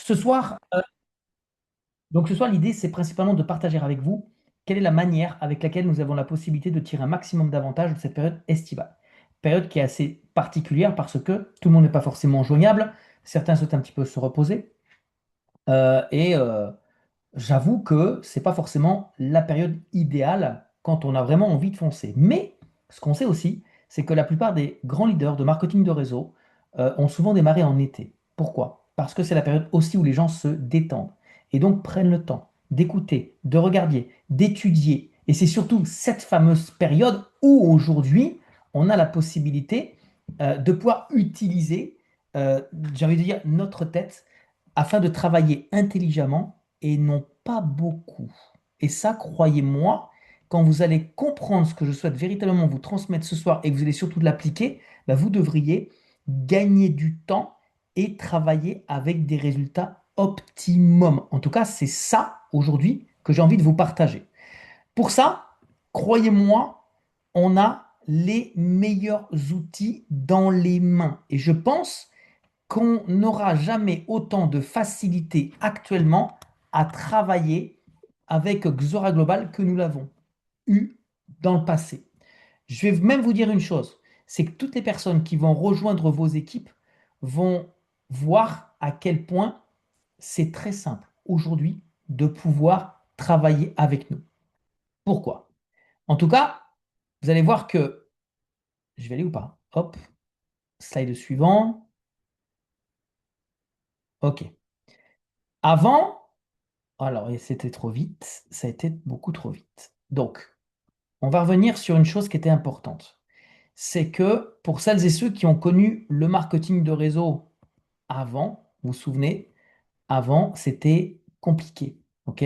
Ce soir, l'idée, c'est principalement de partager avec vous quelle est la manière avec laquelle nous avons la possibilité de tirer un maximum d'avantages de cette période estivale. Période qui est assez particulière parce que tout le monde n'est pas forcément joignable, certains souhaitent un petit peu se reposer, et j'avoue que c'est pas forcément la période idéale quand on a vraiment envie de foncer. Mais ce qu'on sait aussi, c'est que la plupart des grands leaders de marketing de réseau ont souvent démarré en été. Pourquoi? Parce que c'est la période aussi où les gens se détendent et donc prennent le temps d'écouter, de regarder, d'étudier. Et c'est surtout cette fameuse période où aujourd'hui on a la possibilité de pouvoir utiliser, j'ai envie de dire, notre tête afin de travailler intelligemment et non pas beaucoup. Et ça, croyez-moi, quand vous allez comprendre ce que je souhaite véritablement vous transmettre ce soir et que vous allez surtout l'appliquer, bah, vous devriez gagner du temps et travailler avec des résultats optimum. En tout cas, c'est ça aujourd'hui que j'ai envie de vous partager. Pour ça, croyez-moi, on a les meilleurs outils dans les mains. Et je pense qu'on n'aura jamais autant de facilité actuellement à travailler avec Xora Global que nous l'avons eu dans le passé. Je vais même vous dire une chose, c'est que toutes les personnes qui vont rejoindre vos équipes vont voir à quel point c'est très simple aujourd'hui de pouvoir travailler avec nous. Pourquoi? En tout cas, vous allez voir que je vais aller ou pas? Hop, slide suivant. OK. Avant, alors, et c'était trop vite, ça a été beaucoup trop vite. Donc, on va revenir sur une chose qui était importante. C'est que pour celles et ceux qui ont connu le marketing de réseau avant, vous vous souvenez, avant, c'était compliqué. OK?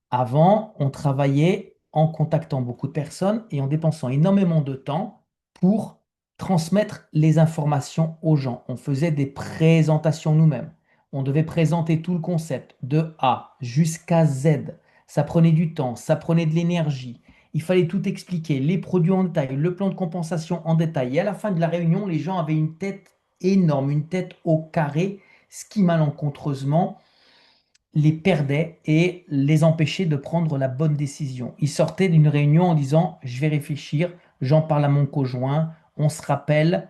Avant, on travaillait en contactant beaucoup de personnes et en dépensant énormément de temps pour transmettre les informations aux gens. On faisait des présentations nous-mêmes. On devait présenter tout le concept de A jusqu'à Z. Ça prenait du temps, ça prenait de l'énergie. Il fallait tout expliquer, les produits en détail, le plan de compensation en détail. Et à la fin de la réunion, les gens avaient une tête énorme, une tête au carré, ce qui malencontreusement les perdait et les empêchait de prendre la bonne décision. Ils sortaient d'une réunion en disant, je vais réfléchir, j'en parle à mon conjoint, on se rappelle,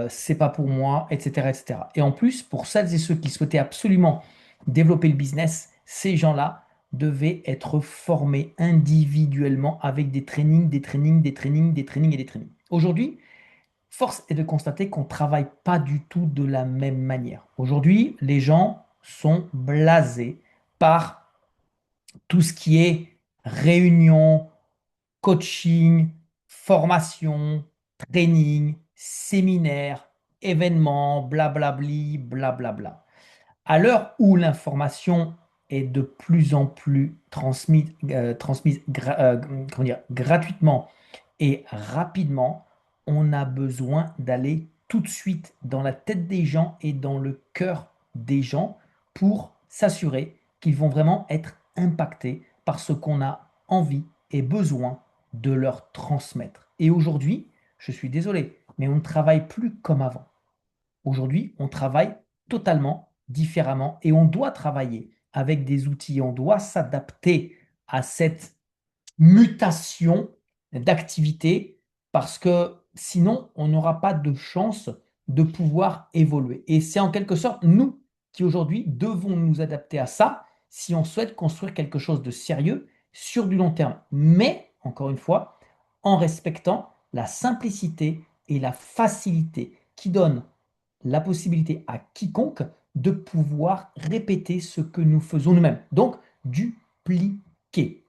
c'est pas pour moi, etc., etc. Et en plus, pour celles et ceux qui souhaitaient absolument développer le business, ces gens-là devaient être formés individuellement avec des trainings, des trainings, des trainings, des trainings et des trainings. Aujourd'hui, force est de constater qu'on ne travaille pas du tout de la même manière. Aujourd'hui, les gens sont blasés par tout ce qui est réunion, coaching, formation, training, séminaire, événements, blablabli, blablabla. À l'heure où l'information est de plus en plus transmise comment dire, gratuitement et rapidement, on a besoin d'aller tout de suite dans la tête des gens et dans le cœur des gens pour s'assurer qu'ils vont vraiment être impactés par ce qu'on a envie et besoin de leur transmettre. Et aujourd'hui, je suis désolé, mais on ne travaille plus comme avant. Aujourd'hui, on travaille totalement différemment et on doit travailler avec des outils, on doit s'adapter à cette mutation d'activité parce que sinon, on n'aura pas de chance de pouvoir évoluer. Et c'est en quelque sorte nous qui aujourd'hui devons nous adapter à ça si on souhaite construire quelque chose de sérieux sur du long terme. Mais, encore une fois, en respectant la simplicité et la facilité qui donnent la possibilité à quiconque de pouvoir répéter ce que nous faisons nous-mêmes. Donc, dupliquer.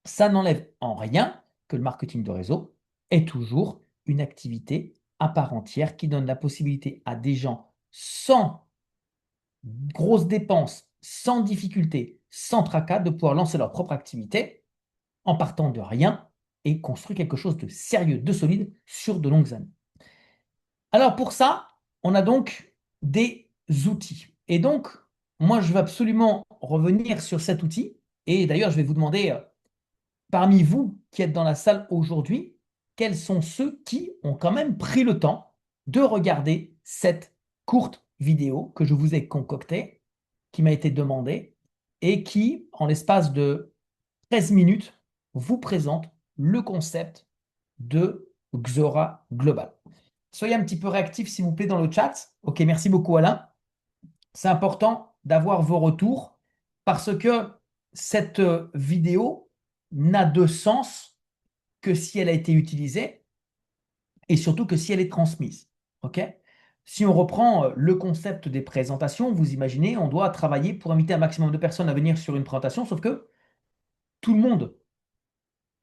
Ça n'enlève en rien que le marketing de réseau est toujours une activité à part entière qui donne la possibilité à des gens sans grosses dépenses, sans difficulté, sans tracas, de pouvoir lancer leur propre activité en partant de rien et construire quelque chose de sérieux, de solide sur de longues années. Alors pour ça, on a donc des outils. Et donc, moi, je veux absolument revenir sur cet outil. Et d'ailleurs, je vais vous demander, parmi vous qui êtes dans la salle aujourd'hui, quels sont ceux qui ont quand même pris le temps de regarder cette courte vidéo que je vous ai concoctée. qui m'a été demandé et qui, en l'espace de 13 minutes, vous présente le concept de Xora Global. Soyez un petit peu réactifs, s'il vous plaît, dans le chat. Ok, merci beaucoup, Alain. C'est important d'avoir vos retours parce que cette vidéo n'a de sens que si elle a été utilisée et surtout que si elle est transmise. Ok? Si on reprend le concept des présentations, vous imaginez, on doit travailler pour inviter un maximum de personnes à venir sur une présentation, sauf que tout le monde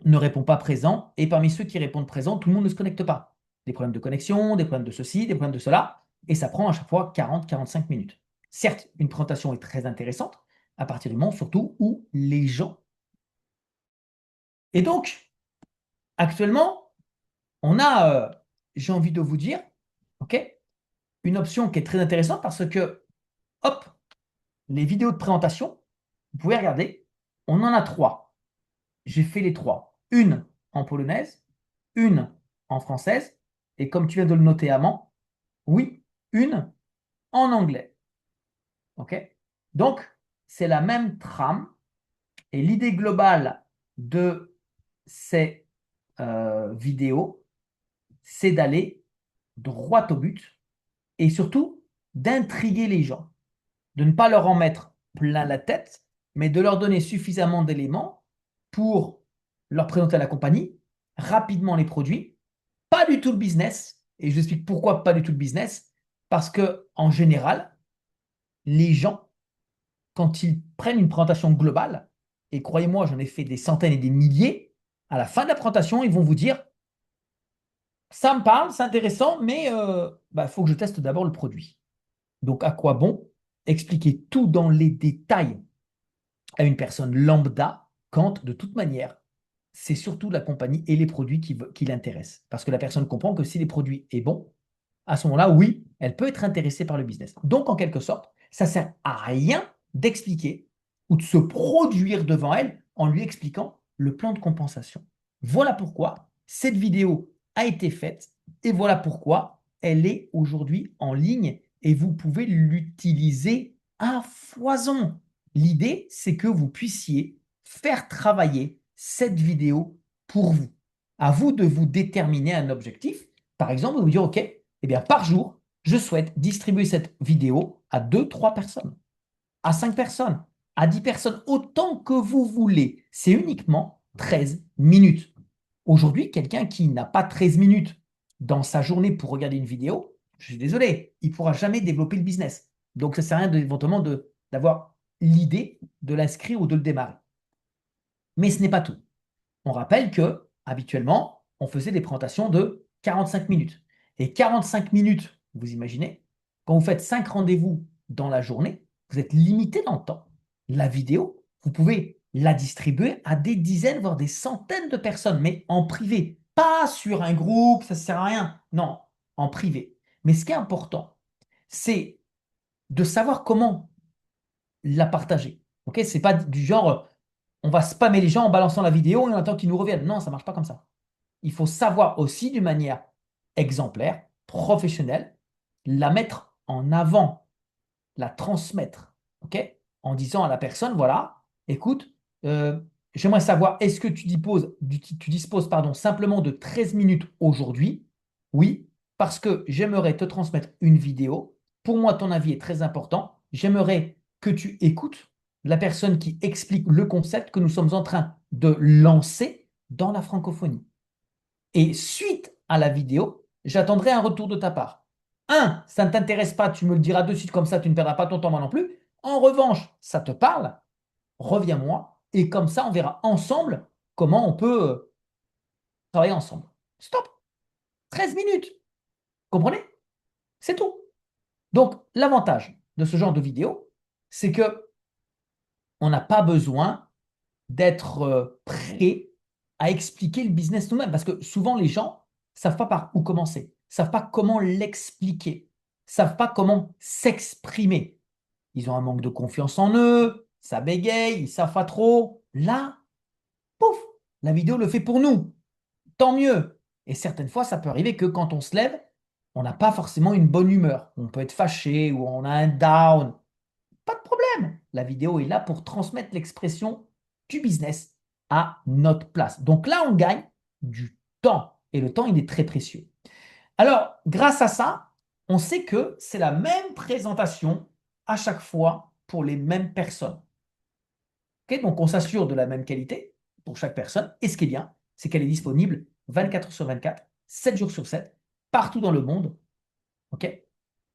ne répond pas présent, et parmi ceux qui répondent présent, tout le monde ne se connecte pas. Des problèmes de connexion, des problèmes de ceci, des problèmes de cela, et ça prend à chaque fois 40-45 minutes. Certes, une présentation est très intéressante, à partir du moment surtout où les gens. Et donc, actuellement, on a, j'ai envie de vous dire, ok, une option qui est très intéressante parce que, hop, les vidéos de présentation, vous pouvez regarder, on en a trois. J'ai fait les trois. Une en polonaise, une en française, et comme tu viens de le noter, Amand, oui, une en anglais. OK? Donc, c'est la même trame, et l'idée globale de ces vidéos, c'est d'aller droit au but et surtout d'intriguer les gens, de ne pas leur en mettre plein la tête, mais de leur donner suffisamment d'éléments pour leur présenter la compagnie, rapidement les produits, pas du tout le business. Et je vous explique pourquoi pas du tout le business. Parce que en général, les gens, quand ils prennent une présentation globale, et croyez-moi, j'en ai fait des centaines et des milliers, à la fin de la présentation, ils vont vous dire, ça me parle, c'est intéressant, mais faut que je teste d'abord le produit. Donc, à quoi bon expliquer tout dans les détails à une personne lambda quand, de toute manière, c'est surtout la compagnie et les produits qui l'intéressent. Parce que la personne comprend que si les produits est bon, à ce moment-là, oui, elle peut être intéressée par le business. Donc, en quelque sorte, ça ne sert à rien d'expliquer ou de se produire devant elle en lui expliquant le plan de compensation. Voilà pourquoi cette vidéo a été faite et voilà pourquoi elle est aujourd'hui en ligne et vous pouvez l'utiliser à foison. L'idée, c'est que vous puissiez faire travailler cette vidéo pour vous. À vous de vous déterminer un objectif. Par exemple, de vous dire, OK, eh bien, par jour, je souhaite distribuer cette vidéo à 2, 3 personnes, à 5 personnes, à 10 personnes, autant que vous voulez. C'est uniquement 13 minutes. Aujourd'hui, quelqu'un qui n'a pas 13 minutes dans sa journée pour regarder une vidéo, je suis désolé, il ne pourra jamais développer le business. Donc, ça ne sert à rien éventuellement d'avoir l'idée de l'inscrire ou de le démarrer. Mais ce n'est pas tout. On rappelle que habituellement, on faisait des présentations de 45 minutes. Et 45 minutes, vous imaginez, quand vous faites 5 rendez-vous dans la journée, vous êtes limité dans le temps. La vidéo, vous pouvez la distribuer à des dizaines, voire des centaines de personnes, mais en privé. Pas sur un groupe, ça ne sert à rien. Non, en privé. Mais ce qui est important, c'est de savoir comment la partager. Ok, c'est pas du genre, on va spammer les gens en balançant la vidéo et on attend qu'ils nous reviennent. Non, ça ne marche pas comme ça. Il faut savoir aussi d'une manière exemplaire, professionnelle, la mettre en avant, la transmettre, ok, en disant à la personne, voilà, écoute, j'aimerais savoir, est-ce que tu disposes pardon, simplement de 13 minutes aujourd'hui? Oui, parce que j'aimerais te transmettre une vidéo. Pour moi, ton avis est très important. J'aimerais que tu écoutes la personne qui explique le concept que nous sommes en train de lancer dans la francophonie. Et suite à la vidéo, j'attendrai un retour de ta part. Ça ne t'intéresse pas, tu me le diras de suite, comme ça tu ne perdras pas ton temps moi non plus. En revanche, ça te parle, reviens-moi, et comme ça on verra ensemble comment on peut travailler ensemble. Stop. 13 minutes. Comprenez? C'est tout. Donc, l'avantage de ce genre de vidéo, c'est que on n'a pas besoin d'être prêt à expliquer le business nous-mêmes. Parce que souvent, les gens ne savent pas par où commencer, ne savent pas comment l'expliquer, ne savent pas comment s'exprimer. Ils ont un manque de confiance en eux, ça bégaye, ils ne savent pas trop. Là, pouf, la vidéo le fait pour nous. Tant mieux. Et certaines fois, ça peut arriver que quand on se lève, on n'a pas forcément une bonne humeur. On peut être fâché ou on a un down. Pas de problème. La vidéo est là pour transmettre l'expression du business à notre place. Donc là, on gagne du temps. Et le temps, il est très précieux. Alors, grâce à ça, on sait que c'est la même présentation à chaque fois pour les mêmes personnes. Okay, donc, on s'assure de la même qualité pour chaque personne. Et ce qui est bien, c'est qu'elle est disponible 24 heures sur 24, 7 jours sur 7, partout dans le monde. Okay,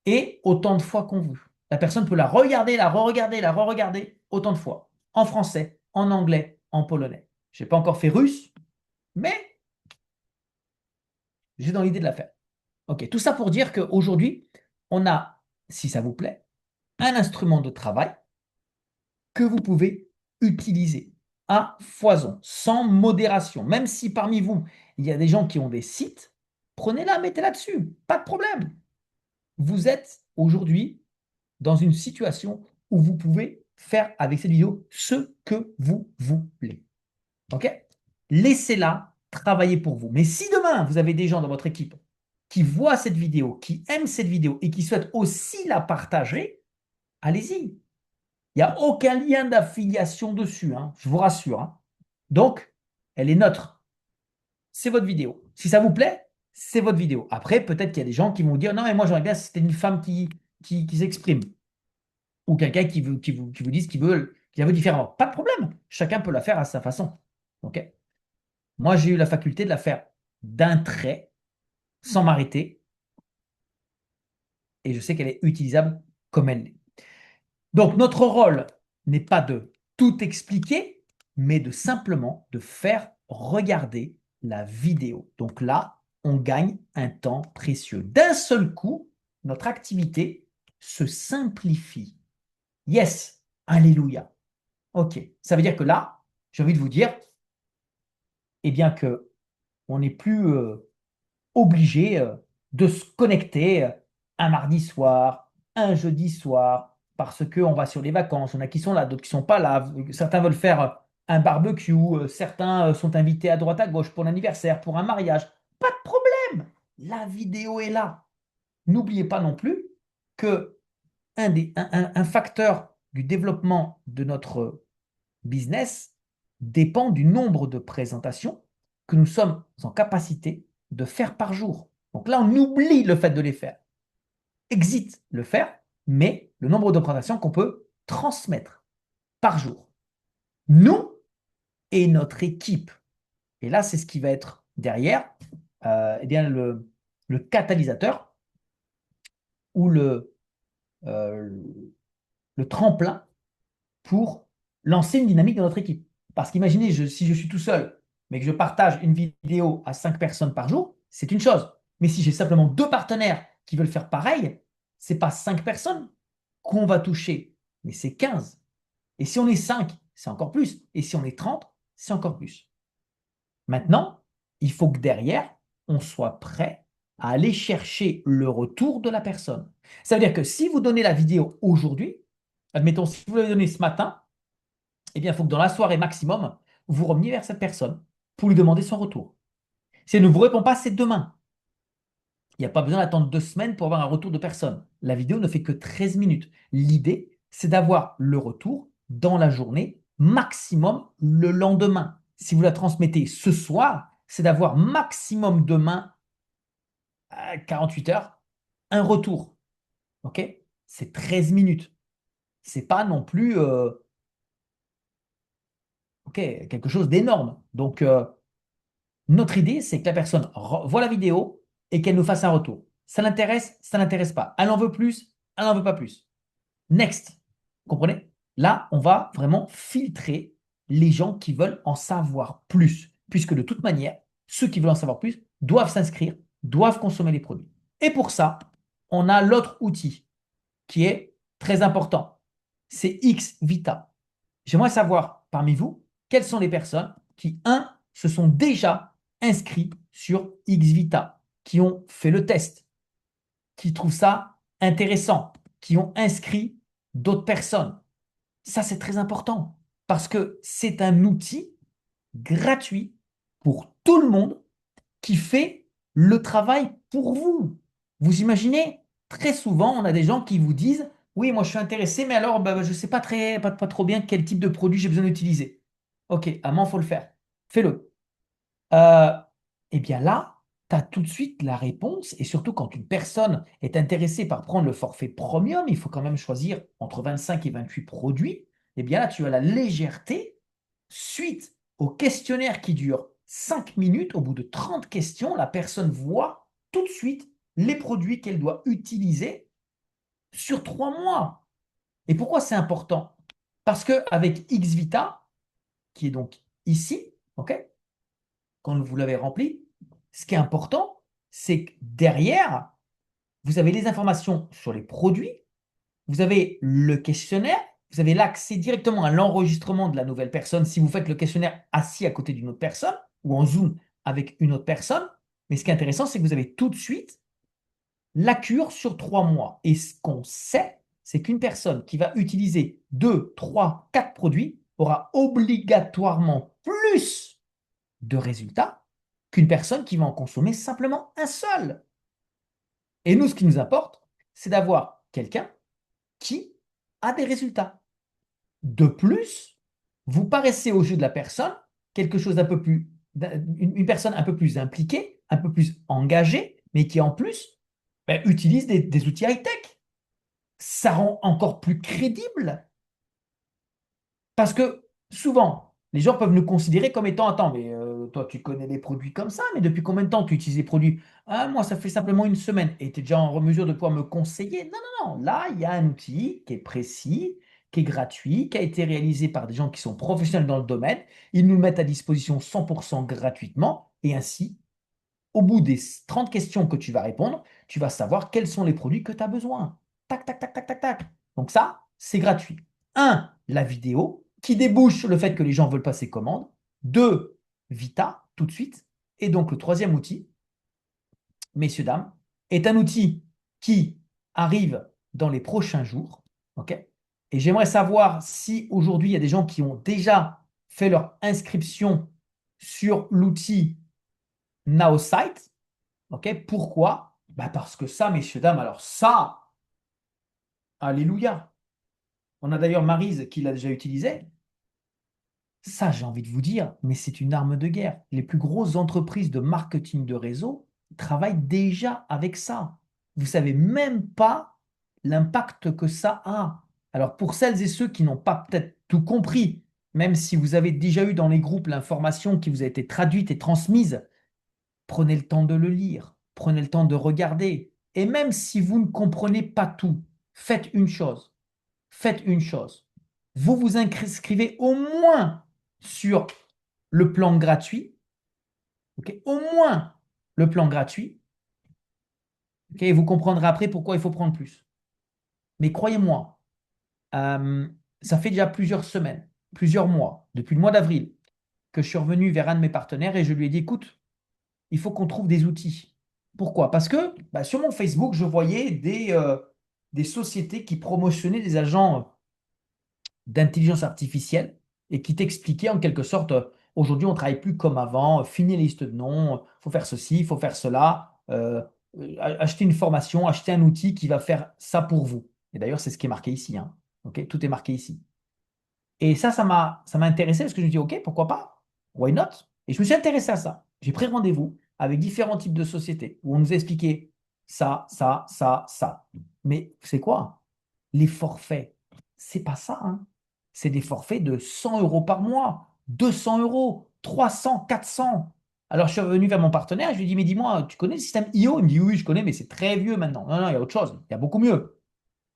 et autant de fois qu'on veut. La personne peut la regarder, la re-regarder, la re-regarder autant de fois. En français, en anglais, en polonais. Je n'ai pas encore fait russe, mais j'ai dans l'idée de la faire. Ok, tout ça pour dire qu'aujourd'hui, on a, si ça vous plaît, un instrument de travail que vous pouvez utiliser à foison, sans modération. Même si parmi vous, il y a des gens qui ont des sites, prenez-la, mettez-la dessus, pas de problème. Vous êtes aujourd'hui dans une situation où vous pouvez faire avec cette vidéo ce que vous voulez. OK? Laissez-la travailler pour vous. Mais si demain, vous avez des gens dans votre équipe qui voient cette vidéo, qui aiment cette vidéo et qui souhaitent aussi la partager, allez-y. Il n'y a aucun lien d'affiliation dessus, hein, je vous rassure. Hein. Donc, elle est neutre. C'est votre vidéo. Si ça vous plaît, c'est votre vidéo. Après, peut-être qu'il y a des gens qui vont vous dire non, mais moi, j'aimerais bien si c'était une femme qui s'exprime. Ou quelqu'un qui vous dise qu'il la veut différemment. Pas de problème. Chacun peut la faire à sa façon. OK? Moi, j'ai eu la faculté de la faire d'un trait, sans m'arrêter, et je sais qu'elle est utilisable comme elle l'est. Donc, notre rôle n'est pas de tout expliquer, mais de simplement de faire regarder la vidéo. Donc là, on gagne un temps précieux. D'un seul coup, notre activité se simplifie. Yes, alléluia. Ok, ça veut dire que là, j'ai envie de vous dire, eh bien que on n'est plus obligé de se connecter un mardi soir, un jeudi soir, parce qu'on va sur les vacances. Il y en a qui sont là, d'autres qui sont pas là. Certains veulent faire un barbecue, certains sont invités à droite à gauche pour l'anniversaire, pour un mariage. Pas de problème. La vidéo est là. N'oubliez pas non plus que un facteur du développement de notre business dépend du nombre de présentations que nous sommes en capacité de faire par jour. Donc là, on oublie le fait de les faire. Exit le faire, mais le nombre de présentations qu'on peut transmettre par jour. Nous et notre équipe. Et là, c'est ce qui va être derrière eh bien le catalyseur ou euh, le tremplin pour lancer une dynamique dans notre équipe. Parce qu'imaginez, si je suis tout seul, mais que je partage une vidéo à 5 personnes par jour, c'est une chose. Mais si j'ai simplement 2 partenaires qui veulent faire pareil, ce n'est pas 5 personnes qu'on va toucher, mais c'est 15. Et si on est 5, c'est encore plus. Et si on est 30, c'est encore plus. Maintenant, il faut que derrière, on soit prêt à aller chercher le retour de la personne. Ça veut dire que si vous donnez la vidéo aujourd'hui, admettons, si vous l'avez donnée ce matin, eh bien, il faut que dans la soirée maximum, vous reveniez vers cette personne pour lui demander son retour. Si elle ne vous répond pas, c'est demain. Il n'y a pas besoin d'attendre 2 semaines pour avoir un retour de personne. La vidéo ne fait que 13 minutes. L'idée, c'est d'avoir le retour dans la journée, maximum le lendemain. Si vous la transmettez ce soir, c'est d'avoir maximum demain, à 48 heures, un retour. OK? C'est 13 minutes. C'est pas non plus OK, quelque chose d'énorme. Donc, notre idée, c'est que la personne voit la vidéo et qu'elle nous fasse un retour. Ça l'intéresse, ça ne l'intéresse pas. Elle en veut plus, elle n'en veut pas plus. Next. Vous comprenez? Là, on va vraiment filtrer les gens qui veulent en savoir plus. Puisque de toute manière, ceux qui veulent en savoir plus doivent s'inscrire, doivent consommer les produits. Et pour ça, on a l'autre outil qui est très important. C'est XVita. J'aimerais savoir parmi vous quelles sont les personnes qui, se sont déjà inscrits sur XVita, qui ont fait le test, qui trouvent ça intéressant, qui ont inscrit d'autres personnes. Ça, c'est très important parce que c'est un outil gratuit pour tout le monde qui fait le travail pour vous. Vous imaginez, très souvent, on a des gens qui vous disent Oui, moi je suis intéressé, mais alors bah, je ne sais pas trop bien quel type de produit j'ai besoin d'utiliser. Ok, Amand, il faut le faire. Fais-le. Euh, eh bien là, tu as tout de suite la réponse. Et surtout, quand une personne est intéressée par prendre le forfait premium, il faut quand même choisir entre 25 et 28 produits. Eh bien là, tu as la légèreté suite au questionnaire qui dure 5 minutes. Au bout de 30 questions, la personne voit tout de suite les produits qu'elle doit utiliser sur 3 mois. Et pourquoi c'est important? Parce qu'avec XVita, qui est donc ici, ok, quand vous l'avez rempli, ce qui est important, c'est que derrière, vous avez les informations sur les produits, vous avez le questionnaire, vous avez l'accès directement à l'enregistrement de la nouvelle personne si vous faites le questionnaire assis à côté d'une autre personne ou en Zoom avec une autre personne. Mais ce qui est intéressant, c'est que vous avez tout de suite la cure sur 3 mois. Et ce qu'on sait, c'est qu'une personne qui va utiliser 2, 3, 4 produits aura obligatoirement plus de résultats qu'une personne qui va en consommer simplement un seul. Et nous, ce qui nous importe, c'est d'avoir quelqu'un qui a des résultats. De plus, vous paraissez aux yeux de la personne quelque chose d'un peu plus, une personne un peu plus impliquée, un peu plus engagée, mais qui en plus ben, utilise des outils high-tech. Ça rend encore plus crédible. Parce que souvent, les gens peuvent nous considérer comme étant, attends, mais toi, tu connais les produits comme ça, mais depuis combien de temps tu utilises les produits? Ah, moi, ça fait simplement une semaine. Et tu es déjà en mesure de pouvoir me conseiller? Non, non, non. Là, il y a un outil qui est précis, qui est gratuit, qui a été réalisé par des gens qui sont professionnels dans le domaine. Ils nous le mettent à disposition 100% gratuitement. Et ainsi, au bout des 30 questions que tu vas répondre, tu vas savoir quels sont les produits que tu as besoin. Tac, tac, tac, tac, tac, tac. Donc ça, c'est gratuit. Un, la vidéo, qui débouche sur le fait que les gens veulent passer commande. Deux, Vita, tout de suite. Et donc le troisième outil, messieurs, dames, est un outil qui arrive dans les prochains jours. OK? Et j'aimerais savoir si aujourd'hui, il y a des gens qui ont déjà fait leur inscription sur l'outil NowSite. OK? Pourquoi? Bah parce que ça, messieurs, dames, alors ça, alléluia. On a d'ailleurs Maryse qui l'a déjà utilisé. Ça, j'ai envie de vous dire, mais c'est une arme de guerre. Les plus grosses entreprises de marketing de réseau travaillent déjà avec ça. Vous savez même pas l'impact que ça a. Alors pour celles et ceux qui n'ont pas peut-être tout compris, même si vous avez déjà eu dans les groupes l'information qui vous a été traduite et transmise, prenez le temps de le lire, prenez le temps de regarder. Et même si vous ne comprenez pas tout, faites une chose. Faites une chose. Vous vous inscrivez au moins sur le plan gratuit. Ok, au moins le plan gratuit. Ok, et vous comprendrez après pourquoi il faut prendre plus. Mais croyez-moi, euh, ça fait déjà plusieurs semaines, plusieurs mois, depuis le mois d'avril, que je suis revenu vers un de mes partenaires et je lui ai dit, écoute, il faut qu'on trouve des outils. Pourquoi? Parce que bah, sur mon Facebook, je voyais des sociétés qui promotionnaient des agents d'intelligence artificielle et qui t'expliquaient en quelque sorte, aujourd'hui, on ne travaille plus comme avant, fini les listes de noms, il faut faire ceci, il faut faire cela, acheter une formation, acheter un outil qui va faire ça pour vous. Et d'ailleurs, c'est ce qui est marqué ici, hein. Ok, tout est marqué ici. Et ça m'a intéressé parce que je me dis, OK, pourquoi pas? Why not? Et je me suis intéressé à ça. J'ai pris rendez-vous avec différents types de sociétés où on nous a expliqué ça, ça, ça, ça. Mais c'est quoi? Les forfaits, c'est pas ça, hein. C'est des forfaits de 100 euros par mois, 200 euros, 300, 400. Alors je suis revenu vers mon partenaire et je lui ai dit, mais dis-moi, tu connais le système IO? Il me dit, oui, je connais, mais c'est très vieux maintenant. Non, non, il y a autre chose, il y a beaucoup mieux.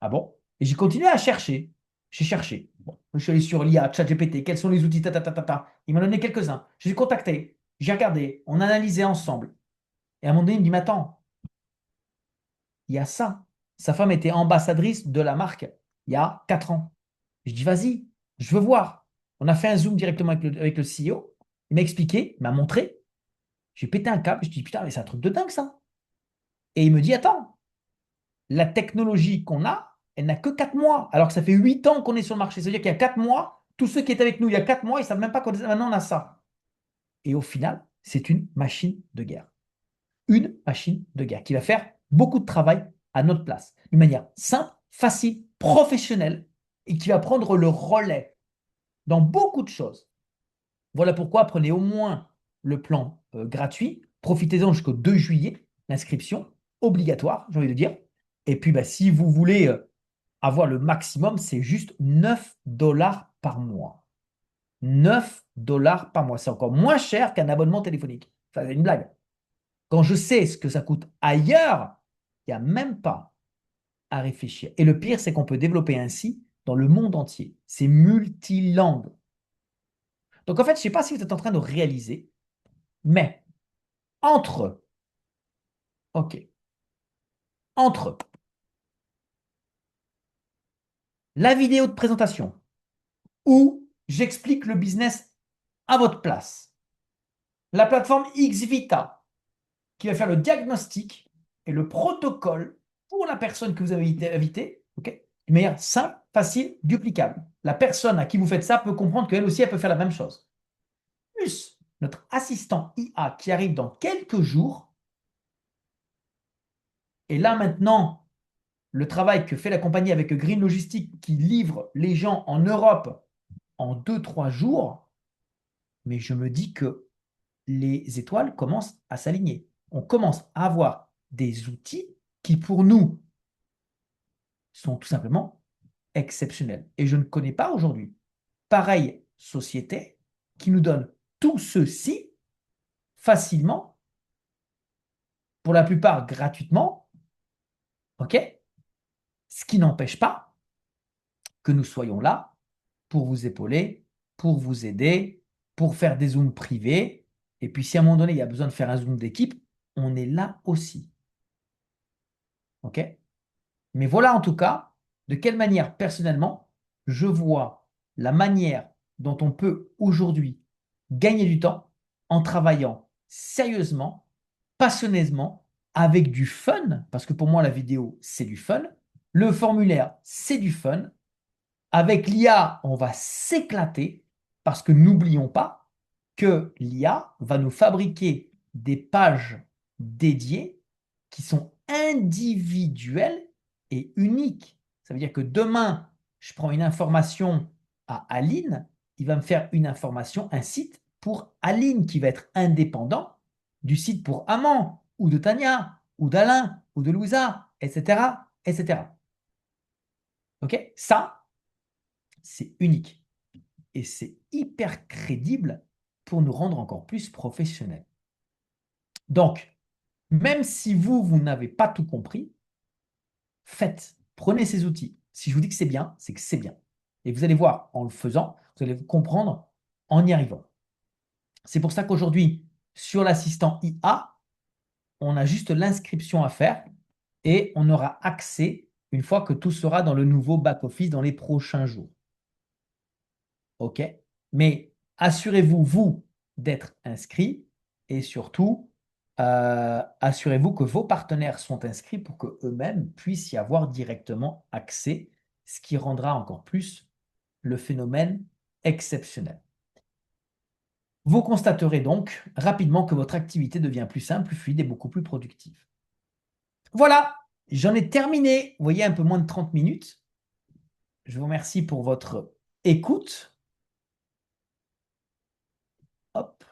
Ah bon? Et j'ai continué à chercher. J'ai cherché. Bon, je suis allé sur l'IA, ChatGPT, quels sont les outils, ta, ta, ta, ta, ta. Il m'a donné quelques-uns. Je les ai contactés. J'ai regardé. On a analysé ensemble. Et à un moment donné, il me dit, mais attends, il y a ça. Sa femme était ambassadrice de la marque il y a 4 ans. Je dis, vas-y, je veux voir. On a fait un Zoom directement avec le CEO. Il m'a expliqué, il m'a montré. J'ai pété un câble. Je dis, putain, mais c'est un truc de dingue, ça. Et il me dit, attends, la technologie qu'on a, elle n'a que 4 mois, alors que ça fait 8 ans qu'on est sur le marché. C'est-à-dire qu'il y a 4 mois, tous ceux qui étaient avec nous il y a 4 mois, ils ne savent même pas qu'on maintenant on a ça. Et au final, c'est une machine de guerre. Une machine de guerre qui va faire beaucoup de travail à notre place, d'une manière simple, facile professionnel et qui va prendre le relais dans beaucoup de choses. Voilà pourquoi prenez au moins le plan gratuit. Profitez-en jusqu'au 2 juillet, l'inscription obligatoire, j'ai envie de dire. Et puis, bah, si vous voulez avoir le maximum, c'est juste 9 dollars par mois. 9 dollars par mois. C'est encore moins cher qu'un abonnement téléphonique. Ça, c'est une blague. Quand je sais ce que ça coûte ailleurs, il n'y a même pas à réfléchir. Et le pire, c'est qu'on peut développer ainsi dans le monde entier. C'est multilingue. Donc en fait, je ne sais pas si vous êtes en train de réaliser, mais entre, ok, entre la vidéo de présentation où j'explique le business à votre place, la plateforme XVita qui va faire le diagnostic et le protocole pour la personne que vous avez invitée, ok, de manière simple, facile, duplicable. La personne à qui vous faites ça peut comprendre qu'elle aussi, elle peut faire la même chose. Plus notre assistant IA qui arrive dans quelques jours. Et là maintenant, le travail que fait la compagnie avec Green Logistic qui livre les gens en Europe en 2-3 jours, mais je me dis que les étoiles commencent à s'aligner. On commence à avoir des outils qui, pour nous, sont tout simplement exceptionnels. Et je ne connais pas aujourd'hui pareille société qui nous donne tout ceci facilement, pour la plupart gratuitement, ok? Ce qui n'empêche pas que nous soyons là pour vous épauler, pour vous aider, pour faire des zooms privés. Et puis si à un moment donné, il y a besoin de faire un zoom d'équipe, on est là aussi. OK? Mais voilà en tout cas de quelle manière, personnellement, je vois la manière dont on peut aujourd'hui gagner du temps en travaillant sérieusement, passionnément, avec du fun, parce que pour moi, la vidéo, c'est du fun. Le formulaire, c'est du fun. Avec l'IA, on va s'éclater parce que n'oublions pas que l'IA va nous fabriquer des pages dédiées qui sont individuelles et uniques. Ça veut dire que demain, je prends une information à Aline, il va me faire une information, un site pour Aline qui va être indépendant du site pour Amand ou de Tania ou d'Alain ou de Louisa, etc., etc. Ok? Ça, c'est unique et c'est hyper crédible pour nous rendre encore plus professionnels. Donc, même si vous n'avez pas tout compris, faites, prenez ces outils. Si je vous dis que c'est bien, c'est que c'est bien. Et vous allez voir, en le faisant, vous allez comprendre en y arrivant. C'est pour ça qu'aujourd'hui, sur l'assistant IA, on a juste l'inscription à faire et on aura accès une fois que tout sera dans le nouveau back-office dans les prochains jours. OK? Mais assurez-vous, vous, d'être inscrit et surtout, assurez-vous que vos partenaires sont inscrits pour qu'eux-mêmes puissent y avoir directement accès, ce qui rendra encore plus le phénomène exceptionnel. Vous constaterez donc rapidement que votre activité devient plus simple, plus fluide et beaucoup plus productive. Voilà, j'en ai terminé. Vous voyez, un peu moins de 30 minutes. Je vous remercie pour votre écoute. Hop.